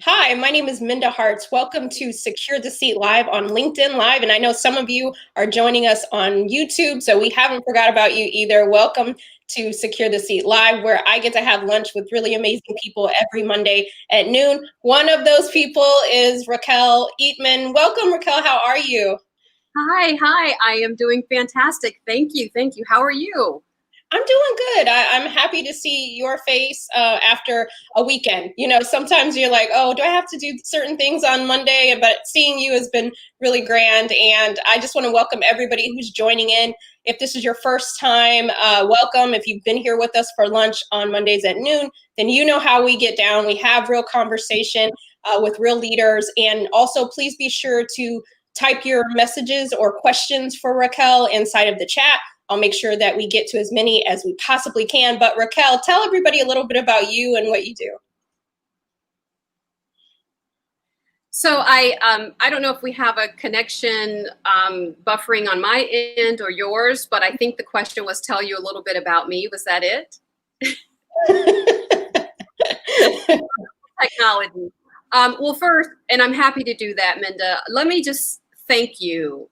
Hi, my name is Minda Hartz. Welcome to Secure the Seat Live on LinkedIn Live. And I know some of you are joining us on YouTube, so we haven't forgot about you either. Welcome to Secure the Seat Live, where I get to have lunch with really amazing people every Monday at noon. One of those people is Raquel Eatmon. Welcome, Raquel. How are you? Hi. I am doing fantastic. Thank you. How are you? I'm doing good. I'm happy to see your face after a weekend. You know, sometimes you're like, oh, do I have to do certain things on Monday? But seeing you has been really grand. And I just want to welcome everybody who's joining in. If this is your first time, welcome. If you've been here with us for lunch on Mondays at noon, then you know how we get down. We have real conversation with real leaders. And also, please be sure to type your messages or questions for Raquel inside of the chat. I'll make sure that we get to as many as we possibly can. But Raquel, tell everybody a little bit about you and what you do. So I don't know if we have a connection buffering on my end or yours, but I think the question was tell you a little bit about me. Was that it? Technology. Well, first, and I'm happy to do that, Minda, let me just thank you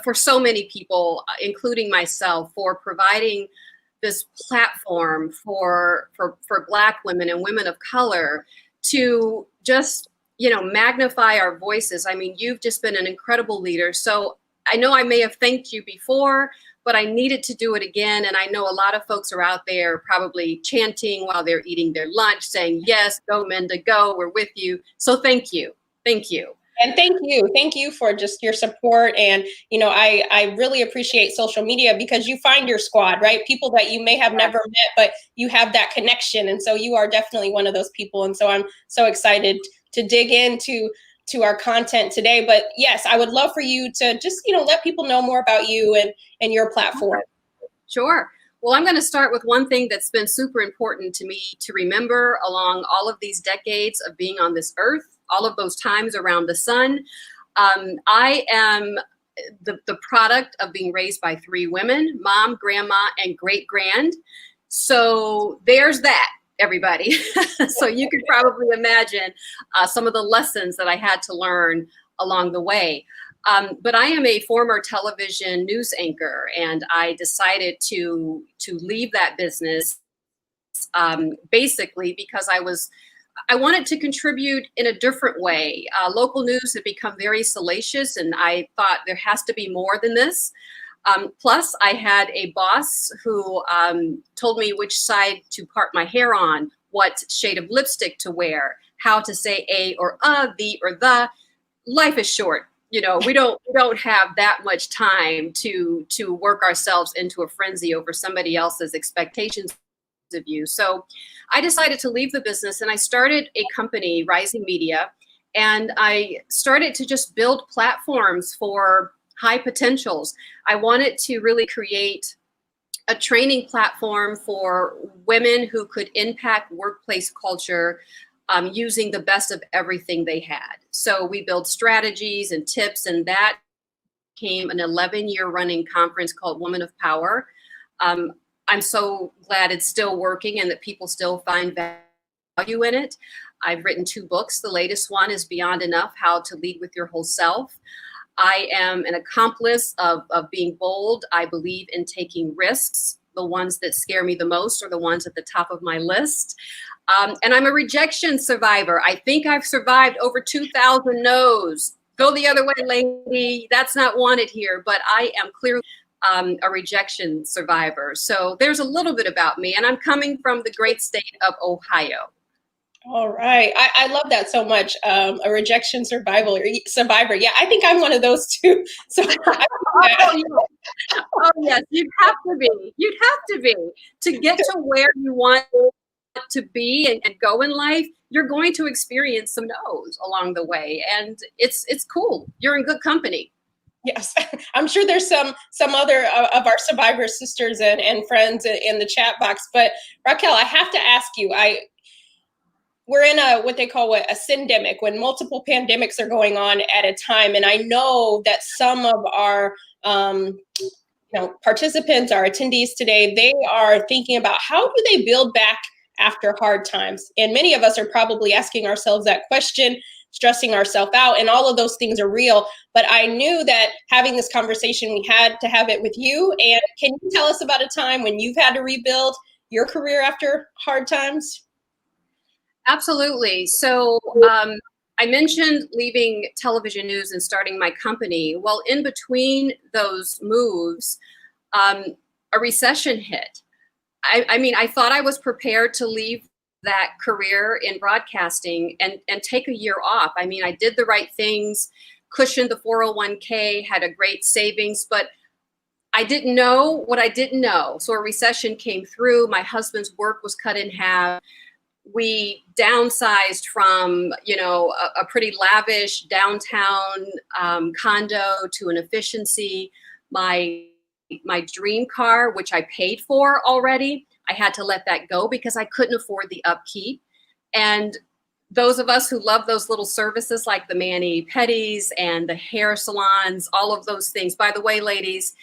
for so many people, including myself, for providing this platform for Black women and women of color to just, magnify our voices. I mean, you've just been an incredible leader. So I know I may have thanked you before, but I needed to do it again. And I know a lot of folks are out there probably chanting while they're eating their lunch, saying, yes, go Minda, go, we're with you. So thank you. Thank you. And thank you for just your support. And, I really appreciate social media because you find your squad, right? People that you may have never met, but you have that connection. And so you are definitely one of those people. And so I'm so excited to dig into our content today. But yes, I would love for you to just, let people know more about you and your platform. Sure. Well, I'm going to start with one thing that's been super important to me to remember along all of these decades of being on this earth, all of those times around the sun. I am the product of being raised by three women, mom, grandma, and great grand. So there's that, everybody. So you could probably imagine some of the lessons that I had to learn along the way. But I am a former television news anchor, and I decided to leave that business basically because I wanted to contribute in a different way. Local news had become very salacious, and I thought there has to be more than this. Plus, I had a boss who told me which side to part my hair on, what shade of lipstick to wear, how to say a or the or the. Life is short. We don't have that much time to work ourselves into a frenzy over somebody else's expectations of you. So I decided to leave the business and I started a company, Rising Media, and I started to just build platforms for high potentials. I wanted to really create a training platform for women who could impact workplace culture using the best of everything they had. So we built strategies and tips, and that became an 11-year running conference called Woman of Power. I'm so glad it's still working and that people still find value in it. I've written 2 books. The latest one is Beyond Enough, How to Lead with Your Whole Self. I am an accomplice of being bold. I believe in taking risks. The ones that scare me the most are the ones at the top of my list. And I'm a rejection survivor. I think I've survived over 2,000 no's. Go the other way, lady. That's not wanted here, but I am clearly a rejection survivor. So there's a little bit about me, and I'm coming from the great state of Ohio. All right. I love that so much. A rejection survivor. Yeah, I think I'm one of those too. So oh, yes, you'd have to be to get to where you want to be and go in life. You're going to experience some no's along the way, and it's cool. You're in good company. Yes, I'm sure there's some other of our survivor sisters and friends in the chat box. But Raquel, I have to ask you, we're in what they call a syndemic, when multiple pandemics are going on at a time. And I know that some of our participants, our attendees today, they are thinking about how do they build back after hard times? And many of us are probably asking ourselves that question, stressing ourselves out, and all of those things are real. But I knew that having this conversation, we had to have it with you. And can you tell us about a time when you've had to rebuild your career after hard times? Absolutely. So I mentioned leaving television news and starting my company. Well, in between those moves, a recession hit. I mean, I thought I was prepared to leave that career in broadcasting and take a year off. I mean, I did the right things, cushioned the 401k, had a great savings, but I didn't know what I didn't know. So a recession came through. My husband's work was cut in half. We downsized from, a pretty lavish downtown condo to an efficiency. My dream car, which I paid for already, I had to let that go because I couldn't afford the upkeep. And those of us who love those little services like the mani-pedis and the hair salons, all of those things. By the way, ladies,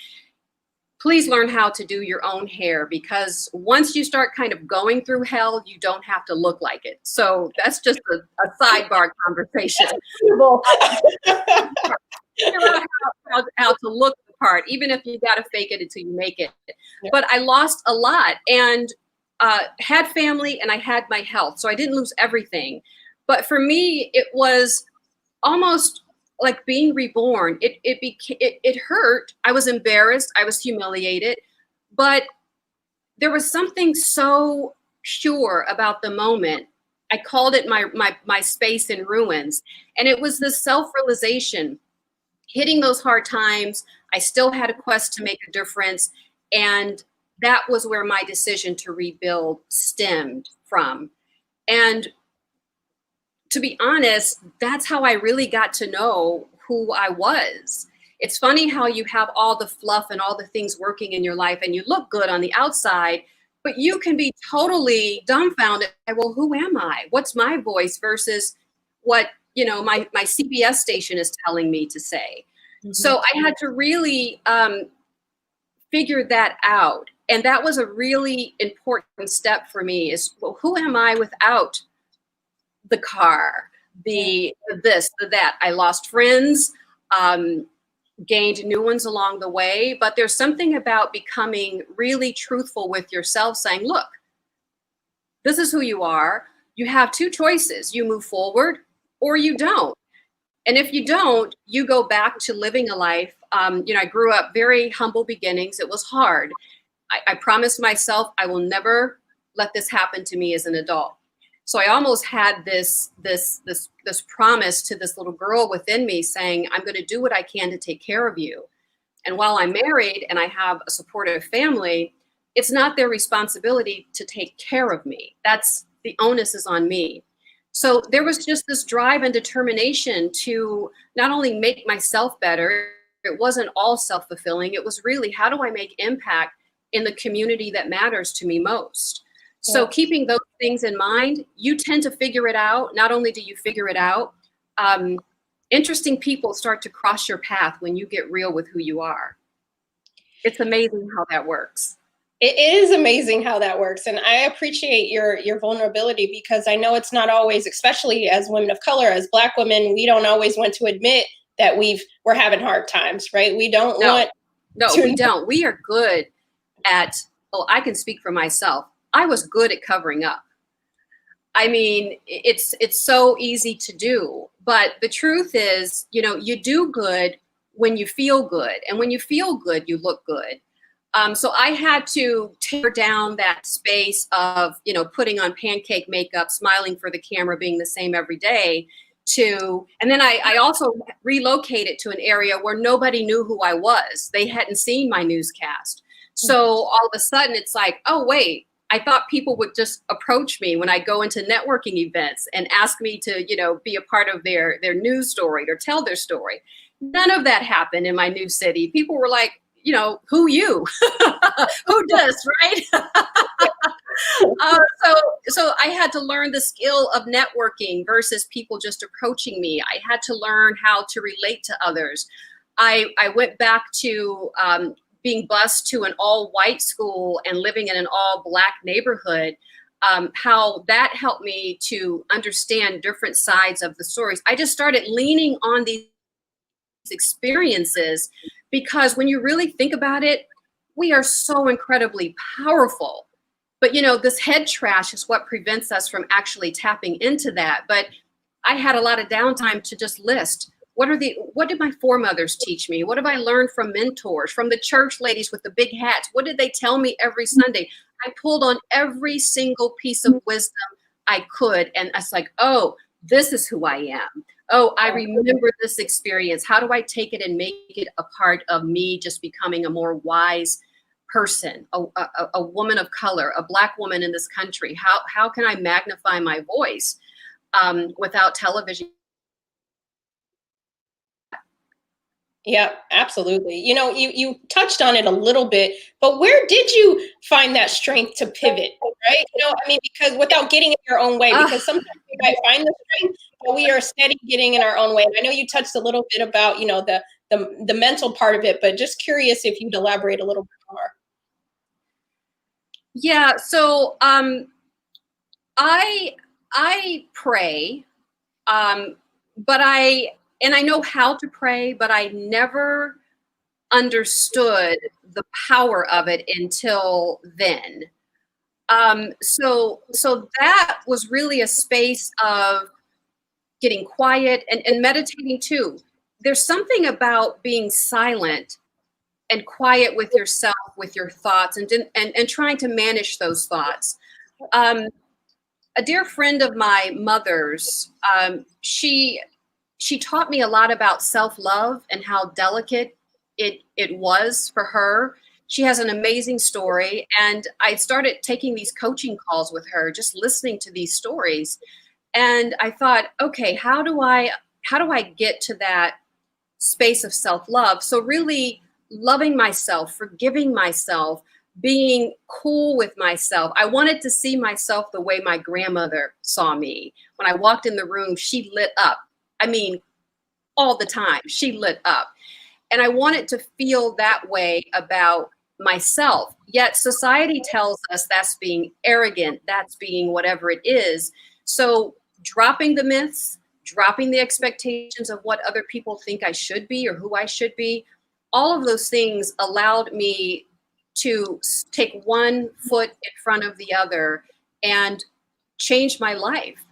please learn how to do your own hair, because once you start kind of going through hell, you don't have to look like it. So that's just a sidebar conversation. Figure out how to look the part, even if you got to fake it until you make it. Yeah. But I lost a lot and had family and I had my health. So I didn't lose everything. But for me, it was almost like being reborn. It hurt. I was embarrassed. I was humiliated. But there was something so pure about the moment. I called it my space in ruins. And it was this self-realization. Hitting those hard times, I still had a quest to make a difference. And that was where my decision to rebuild stemmed from. And to be honest, that's how I really got to know who I was. It's funny how you have all the fluff and all the things working in your life and you look good on the outside, but you can be totally dumbfounded. Well, who am I? What's my voice versus what my CBS station is telling me to say. Mm-hmm. So I had to really figure that out. And that was a really important step for me is, well, who am I without the car, the this, the that? I lost friends, gained new ones along the way. But there's something about becoming really truthful with yourself, saying, look, this is who you are. You have two choices. You move forward or you don't. And if you don't, you go back to living a life. I grew up very humble beginnings. It was hard. I promised myself I will never let this happen to me as an adult. So I almost had this promise to this little girl within me saying, I'm going to do what I can to take care of you. And while I'm married and I have a supportive family, it's not their responsibility to take care of me. The onus is on me. So there was just this drive and determination to not only make myself better, it wasn't all self-fulfilling. It was really, how do I make impact in the community that matters to me most? So keeping those things in mind, you tend to figure it out. Not only do you figure it out, interesting people start to cross your path when you get real with who you are. It's amazing how that works. It is amazing how that works. And I appreciate your vulnerability, because I know it's not always, especially as women of color, as Black women, we don't always want to admit that we're having hard times, right? We don't want to. We don't. We are good at, I can speak for myself. I was good at covering up. I mean, it's so easy to do. But the truth is, you do good when you feel good. And when you feel good, you look good. So I had to tear down that space of, putting on pancake makeup, smiling for the camera, being the same every day, and then I also relocated to an area where nobody knew who I was. They hadn't seen my newscast. So all of a sudden it's like, oh, wait, I thought people would just approach me when I go into networking events and ask me to, be a part of their news story or tell their story. None of that happened in my new city. People were like, who you? Who does, right? So I had to learn the skill of networking versus people just approaching me. I had to learn how to relate to others. I went back to being bused to an all-white school and living in an all-Black neighborhood. how that helped me to understand different sides of the stories. I just started leaning on these experiences because when you really think about it, we are so incredibly powerful. But, you know, this head trash is what prevents us from actually tapping into that. But I had a lot of downtime to just list what did my foremothers teach me? What have I learned from mentors, from the church ladies with the big hats? What did they tell me every Sunday? I pulled on every single piece of wisdom I could. And I was like, oh, this is who I am. Oh, I remember this experience. How do I take it and make it a part of me just becoming a more wise person, a woman of color, a Black woman in this country? How can I magnify my voice without television? Yeah, absolutely. You know, you touched on it a little bit, but where did you find that strength to pivot, right? You know, I mean, because without getting in your own way, because sometimes we might find the strength, but we are steady getting in our own way. And I know you touched a little bit about, you know, the mental part of it, but just curious if you'd elaborate a little bit more. Yeah, so I pray, but I know how to pray, but I never understood the power of it until then. So that was really a space of getting quiet and meditating too. There's something about being silent and quiet with yourself, with your thoughts, and trying to manage those thoughts. A dear friend of my mother's, she taught me a lot about self-love and how delicate it was for her. She has an amazing story, and I started taking these coaching calls with her, just listening to these stories. And I thought, okay, how do I get to that space of self-love? So really loving myself, forgiving myself, being cool with myself. I wanted to see myself the way my grandmother saw me. When I walked in the room, she lit up. I mean, all the time, she lit up. And I wanted to feel that way about myself. Yet society tells us that's being arrogant, that's being whatever it is. So dropping the myths, dropping the expectations of what other people think I should be or who I should be, all of those things allowed me to take one foot in front of the other and change my life.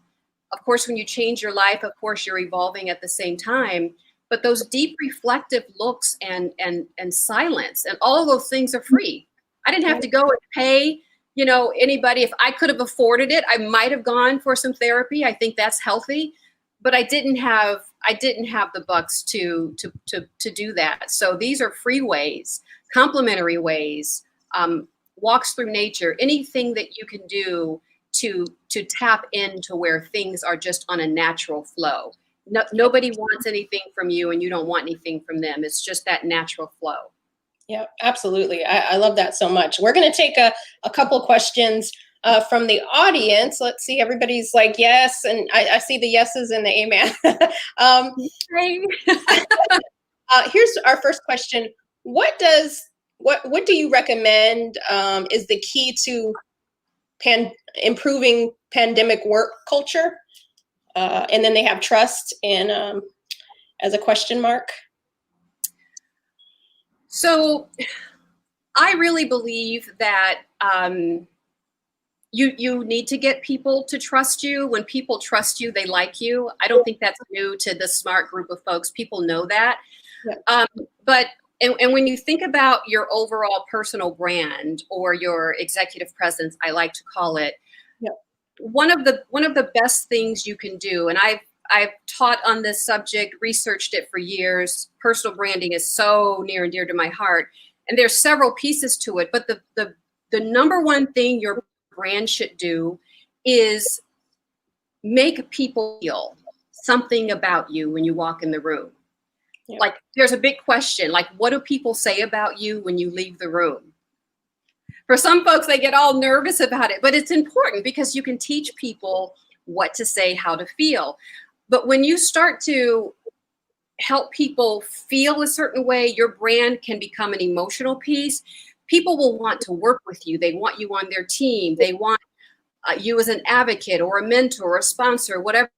Of course, when you change your life, of course, you're evolving at the same time. But those deep reflective looks and silence and all of those things are free. I didn't have to go and pay, you know, anybody. If I could have afforded it, I might have gone for some therapy. I think that's healthy, but I didn't have the bucks to do that. So these are free ways, complimentary ways, walks through nature, anything that you can do to tap into where things are just on a natural flow. No, nobody wants anything from you and you don't want anything from them. It's just that natural flow. Yeah, absolutely. I love that so much. We're going to take a couple questions from the audience. Let's see. Everybody's like, yes. And I see the yeses and the amen. Here's our first question. What do you recommend is the key to improving pandemic work culture? And then they have trust and as a question mark. So I really believe that you need to get people to trust you. When people trust you, they like you. I don't think that's new to this smart group of folks. People know that. Yeah. But when you think about your overall personal brand or your executive presence, I like to call it, one of the best things you can do, and I've taught on this subject, researched it for years. Personal branding is so near and dear to my heart, and there's several pieces to it. But the number one thing your brand should do is make people feel something about you when you walk in the room. Yeah. Like there's a big question, like what do people say about you when you leave the room? For some folks, they get all nervous about it, but it's important because you can teach people what to say, how to feel. But when you start to help people feel a certain way, your brand can become an emotional piece. People will want to work with you. They want you on their team. They want you as an advocate or a mentor or a sponsor, whatever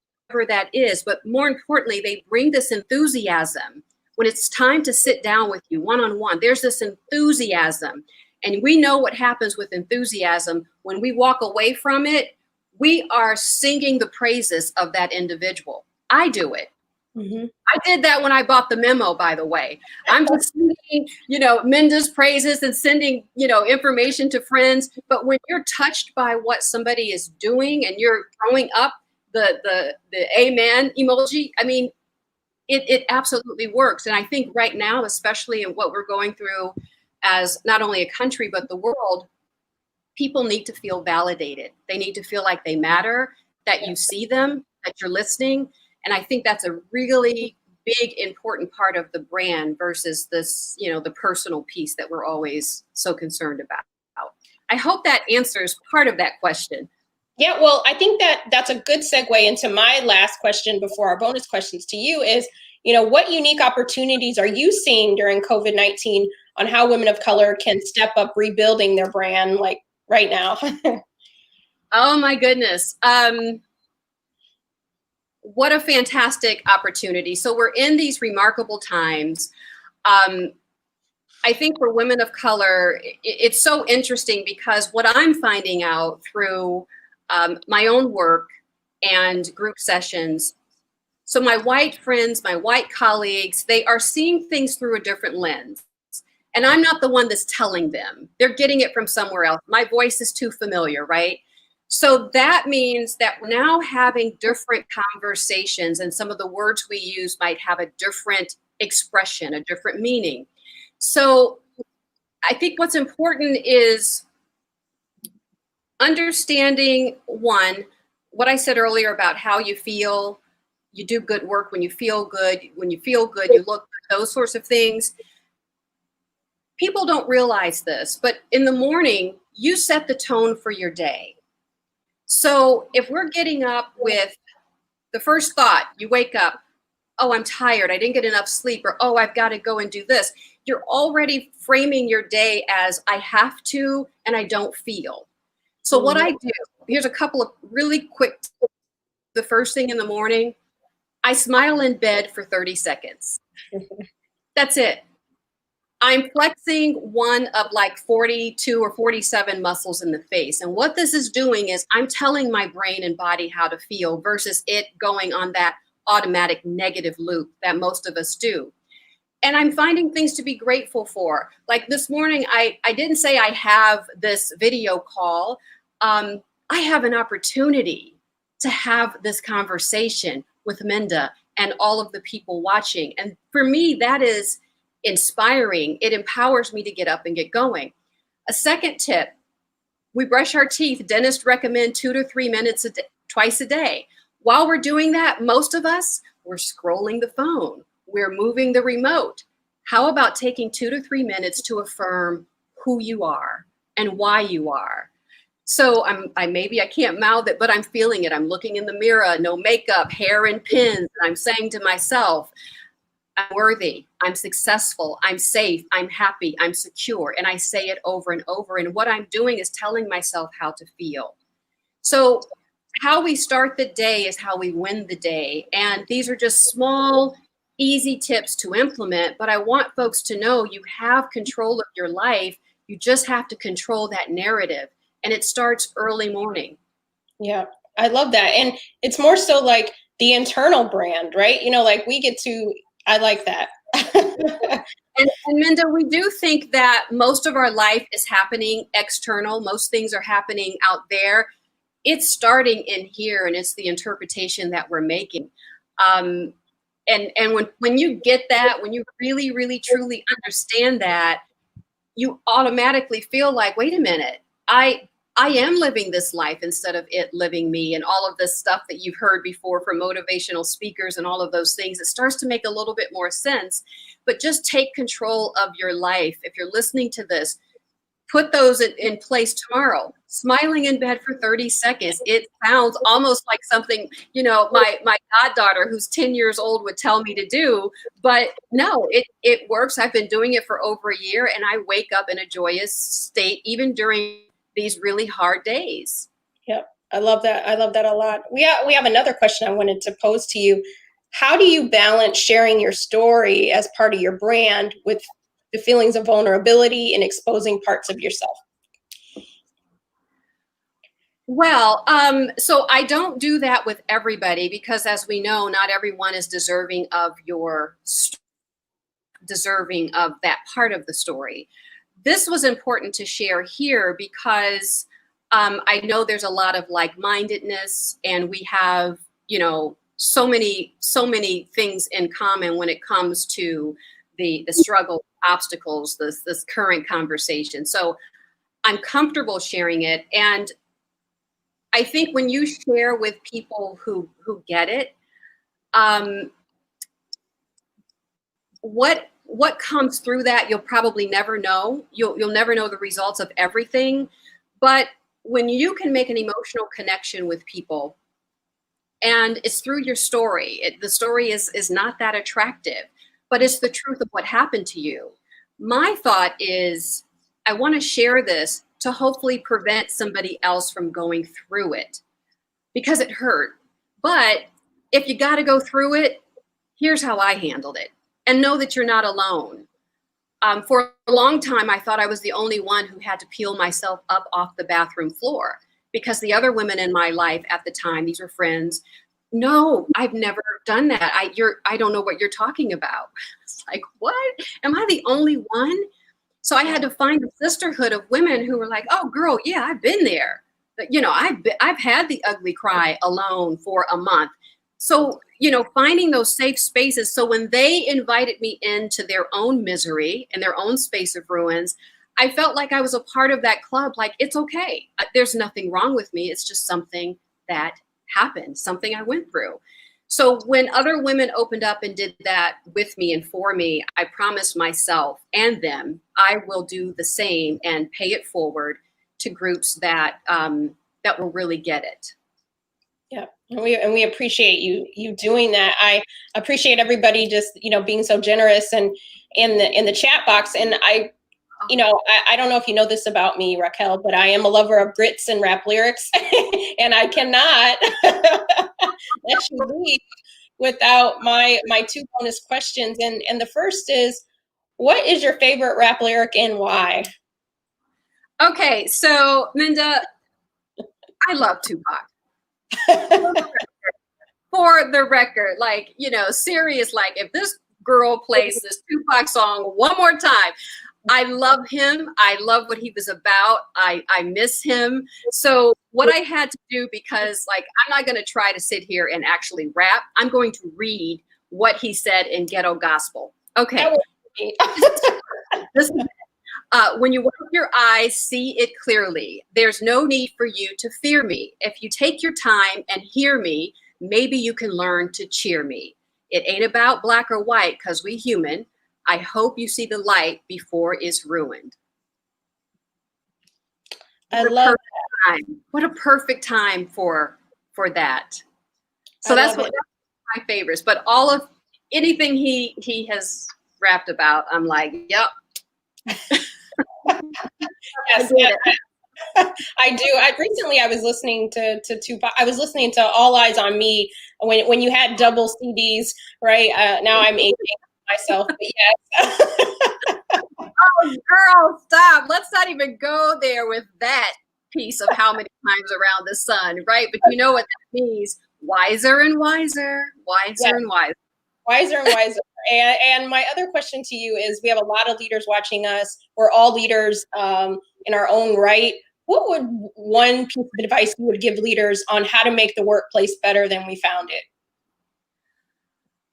that is. But more importantly, they bring this enthusiasm. When it's time to sit down with you one-on-one, there's this enthusiasm. And we know what happens with enthusiasm. When we walk away from it, we are singing the praises of that individual. I do it. Mm-hmm. I did that when I bought the memo, by the way. I'm just singing, Minda's praises and sending, information to friends. But when you're touched by what somebody is doing and you're throwing up the amen emoji, I mean, it absolutely works. And I think right now, especially in what we're going through as not only a country, but the world, people need to feel validated. They need to feel like they matter, that you see them, that you're listening. And I think that's a really big, important part of the brand versus this, the personal piece that we're always so concerned about. I hope that answers part of that question. Yeah, well, I think that's a good segue into my last question before our bonus questions to you is, what unique opportunities are you seeing during COVID-19 on how women of color can step up rebuilding their brand like right now? Oh, my goodness. What a fantastic opportunity. So we're in these remarkable times. I think for women of color, it's so interesting because what I'm finding out through my own work and group sessions. So my white friends, my white colleagues, they are seeing things through a different lens. And I'm not the one that's telling them. They're getting it from somewhere else. My voice is too familiar, right? So that means that we're now having different conversations, and some of the words we use might have a different expression, a different meaning. So I think what's important is understanding, one, what I said earlier about how you feel. You do good work when you feel good. When you feel good, you look good, those sorts of things. People don't realize this, but in the morning, you set the tone for your day. So if we're getting up with the first thought, you wake up, oh, I'm tired, I didn't get enough sleep, or oh, I've got to go and do this. You're already framing your day as I have to and I don't feel. So what I do, here's a couple of really quick tips. The first thing in the morning, I smile in bed for 30 seconds. That's it. I'm flexing one of like 42 or 47 muscles in the face. And what this is doing is I'm telling my brain and body how to feel versus it going on that automatic negative loop that most of us do. And I'm finding things to be grateful for. Like this morning, I didn't say I have this video call. I have an opportunity to have this conversation with Minda and all of the people watching. And for me, that is inspiring. It empowers me to get up and get going. A second tip, we brush our teeth. Dentists recommend 2 to 3 minutes twice a day. While we're doing that, most of us, we're scrolling the phone. We're moving the remote. How about taking 2 to 3 minutes to affirm who you are and why you are? So I can't mouth it, but I'm feeling it. I'm looking in the mirror, no makeup, hair in pins. And I'm saying to myself, I'm worthy, I'm successful, I'm safe, I'm happy, I'm secure. And I say it over and over. And what I'm doing is telling myself how to feel. So how we start the day is how we win the day. And these are just small, easy tips to implement. But I want folks to know you have control of your life. You just have to control that narrative. And it starts early morning. Yeah, I love that. And it's more so like the internal brand, right? Like we get to, I like that. And Minda, we do think that most of our life is happening external. Most things are happening out there. It's starting in here, and it's the interpretation that we're making. And when you get that, when you really, really, truly understand that, you automatically feel like, wait a minute, I am living this life instead of it living me, and all of this stuff that you've heard before from motivational speakers and all of those things. It starts to make a little bit more sense, but just take control of your life. If you're listening to this, put those in place tomorrow. Smiling in bed for 30 seconds. It sounds almost like something, my goddaughter who's 10 years old would tell me to do, but no, it works. I've been doing it for over a year, and I wake up in a joyous state, even during these really hard days. Yep. I love that. I love that a lot. We have another question I wanted to pose to you. How do you balance sharing your story as part of your brand with the feelings of vulnerability and exposing parts of yourself? Well, so I don't do that with everybody because, as we know, not everyone is deserving of deserving of that part of the story. This was important to share here because I know there's a lot of like-mindedness, and we have, so many things in common when it comes to the struggle, obstacles, this current conversation. So I'm comfortable sharing it, and I think when you share with people who get it, um, what comes through that, you'll probably never know. You'll never know the results of everything, but when you can make an emotional connection with people, and it's through your story, the story is not that attractive, but it's the truth of what happened to you. My thought is, I want to share this to hopefully prevent somebody else from going through it because it hurt. But if you got to go through it, here's how I handled it. And know that you're not alone. For a long time, I thought I was the only one who had to peel myself up off the bathroom floor because the other women in my life at the time, these were friends. No, I've never done that. I don't know what you're talking about. It's like, what? Am I the only one? So I had to find a sisterhood of women who were like, oh, girl, yeah, I've been there. I've had the ugly cry alone for a month. So, finding those safe spaces. So when they invited me into their own misery and their own space of ruins, I felt like I was a part of that club. Like, it's okay. There's nothing wrong with me. It's just something that happened, something I went through. So when other women opened up and did that with me and for me, I promised myself and them, I will do the same and pay it forward to groups that will really get it. Yeah, and we appreciate you doing that. I appreciate everybody just being so generous and in the chat box. And I don't know if you know this about me, Raquel, but I am a lover of grits and rap lyrics, and I cannot let you leave without my two bonus questions. And the first is, what is your favorite rap lyric and why? Okay, so Minda, I love Tupac. For the record, serious, if this girl plays this Tupac song one more time, I love him. I love what he was about. I miss him. So what I had to do, because I'm not going to try to sit here and actually rap. I'm going to read what he said in Ghetto Gospel. Okay. When you wipe your eyes, see it clearly. There's no need for you to fear me. If you take your time and hear me, maybe you can learn to cheer me. It ain't about black or white, because we human. I hope you see the light before it's ruined. I love that. What a perfect time for that. So that's one of my favorites. But all of anything he has rapped about, I'm like, yep. Yes, I do. Recently I was listening to Tupac. I was listening to All Eyes on Me when you had double CDs, right? Now I'm aging myself, but yes. Oh, girl, stop. Let's not even go there with that piece of how many times around the sun, right? But you know what that means. Wiser and wiser, wiser and wiser. Wiser and wiser. And my other question to you is, we have a lot of leaders watching us. We're all leaders in our own right. What would one piece of advice you would give leaders on how to make the workplace better than we found it?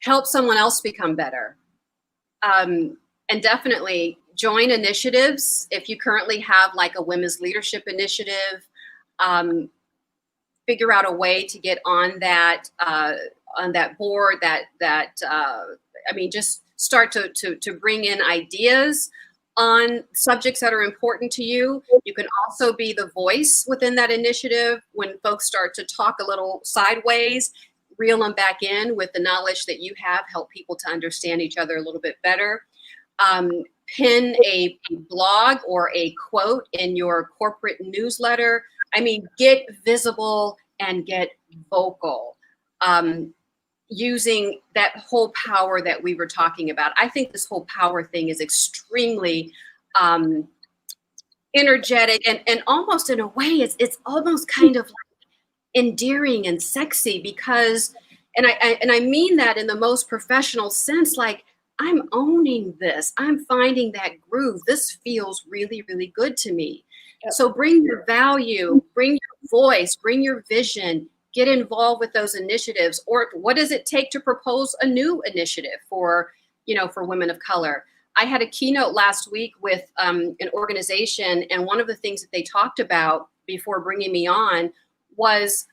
Help someone else become better. And definitely join initiatives. If you currently have a women's leadership initiative, figure out a way to get on that board, just start to bring in ideas on subjects that are important to you. You can also be the voice within that initiative. When folks start to talk a little sideways, reel them back in with the knowledge that you have, help people to understand each other a little bit better. Pin a blog or a quote in your corporate newsletter I mean, get visible and get vocal. Using that whole power that we were talking about. I think this whole power thing is extremely energetic and almost in a way, it's almost kind of endearing and sexy because, and I mean that in the most professional sense, like I'm owning this. I'm finding that groove. This feels really, really good to me. Yep. So bring your value, bring your voice, bring your vision, get involved with those initiatives. Or what does it take to propose a new initiative for, for women of color? I had a keynote last week with an organization, and one of the things that they talked about before bringing me on was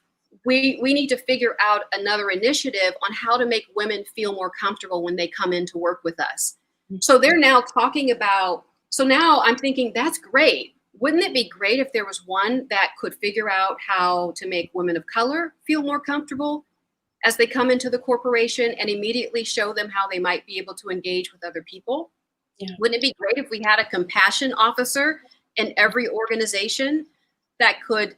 we need to figure out another initiative on how to make women feel more comfortable when they come in to work with us. So they're now talking about, so now I'm thinking that's great. Wouldn't it be great if there was one that could figure out how to make women of color feel more comfortable as they come into the corporation and immediately show them how they might be able to engage with other people? Yeah. Wouldn't it be great if we had a compassion officer in every organization that could,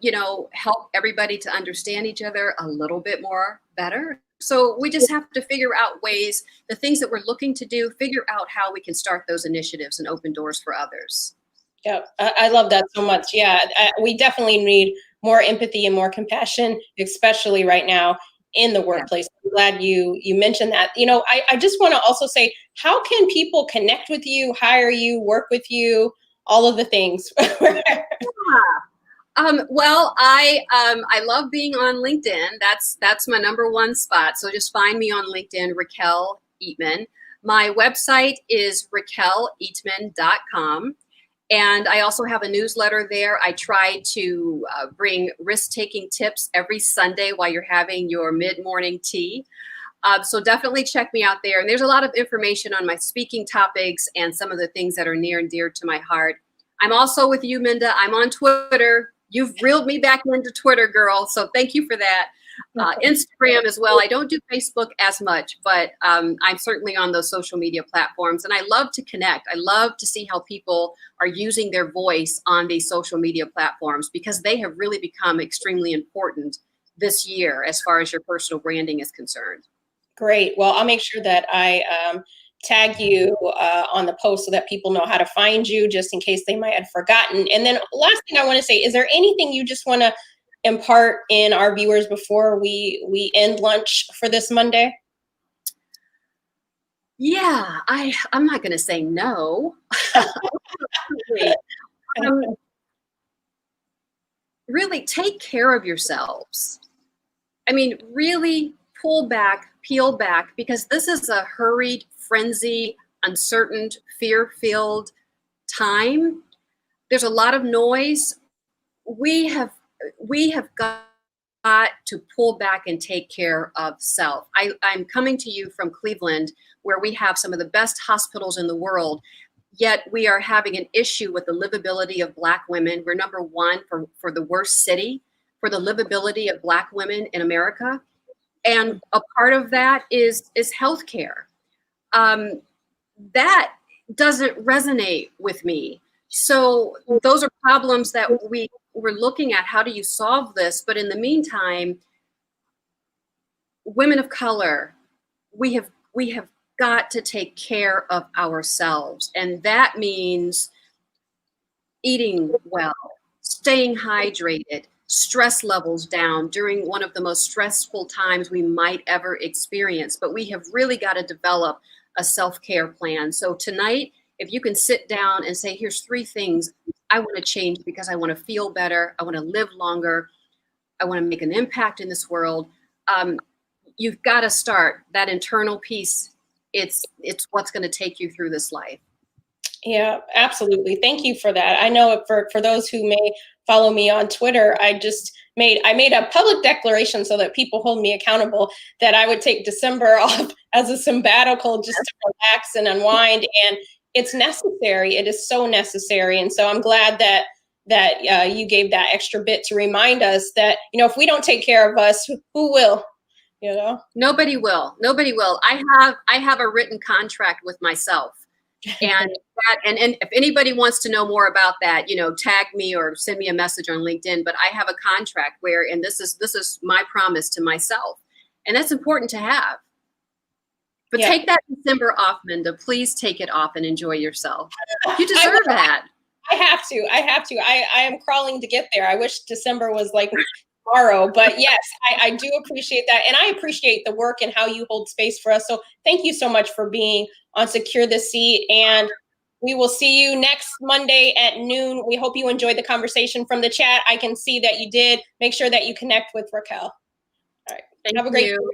help everybody to understand each other a little bit more better? So we just have to figure out ways, the things that we're looking to do, figure out how we can start those initiatives and open doors for others. Yeah, I love that so much. Yeah, we definitely need more empathy and more compassion, especially right now in the workplace. Yeah. I'm glad you mentioned that. I just want to also say, how can people connect with you, hire you, work with you, all of the things? Yeah. Well, I love being on LinkedIn. That's my number one spot. So just find me on LinkedIn, Raquel Eatmon. My website is raqueleatmon.com. And I also have a newsletter there. I try to bring risk-taking tips every Sunday while you're having your mid-morning tea. So definitely check me out there. And there's a lot of information on my speaking topics and some of the things that are near and dear to my heart. I'm also with you, Minda. I'm on Twitter. You've reeled me back into Twitter, girl. So thank you for that. Instagram as well. I don't do Facebook as much, but I'm certainly on those social media platforms. And I love to connect. I love to see how people are using their voice on these social media platforms because they have really become extremely important this year as far as your personal branding is concerned. Great. Well, I'll make sure that I tag you on the post so that people know how to find you just in case they might have forgotten. And then last thing I want to say, is there anything you just want to impart in our viewers before we end lunch for this Monday? Yeah, I'm not going to say no. Really take care of yourselves. I mean, really pull back, peel back, because this is a hurried, frenzied, uncertain, fear-filled time. There's a lot of noise. We have got to pull back and take care of self. I'm coming to you from Cleveland, where we have some of the best hospitals in the world, yet we are having an issue with the livability of Black women. We're number one for the worst city for the livability of Black women in America. And a part of that is healthcare. That doesn't resonate with me. So those are problems that we're looking at. How do you solve this? But in the meantime, women of color, we have got to take care of ourselves. And that means eating well, staying hydrated, stress levels down during one of the most stressful times we might ever experience. But we have really got to develop a self-care plan. So tonight, if you can sit down and say, here's 3 things I want to change because I want to feel better, I want to live longer, I want to make an impact in this world, you've got to start that internal piece. It's what's going to take you through this life. Yeah, absolutely. Thank you for that. I know for those who may follow me on Twitter, I made a public declaration so that people hold me accountable that I would take December off as a sabbatical just to relax and unwind. And it's necessary. It is so necessary. And so I'm glad that you gave that extra bit to remind us that, if we don't take care of us, who will? Nobody will. I have a written contract with myself And if anybody wants to know more about that, tag me or send me a message on LinkedIn. But I have a contract and this is my promise to myself, and that's important to have. But take that December off, Minda. Please take it off and enjoy yourself. You deserve that. I have to. I am crawling to get there. I wish December was like tomorrow, but yes, I do appreciate that. And I appreciate the work and how you hold space for us. So thank you so much for being on Secure the Seat. And we will see you next Monday at noon. We hope you enjoyed the conversation. From the chat, I can see that you did. Make sure that you connect with Raquel. All right. Thank Have a great you.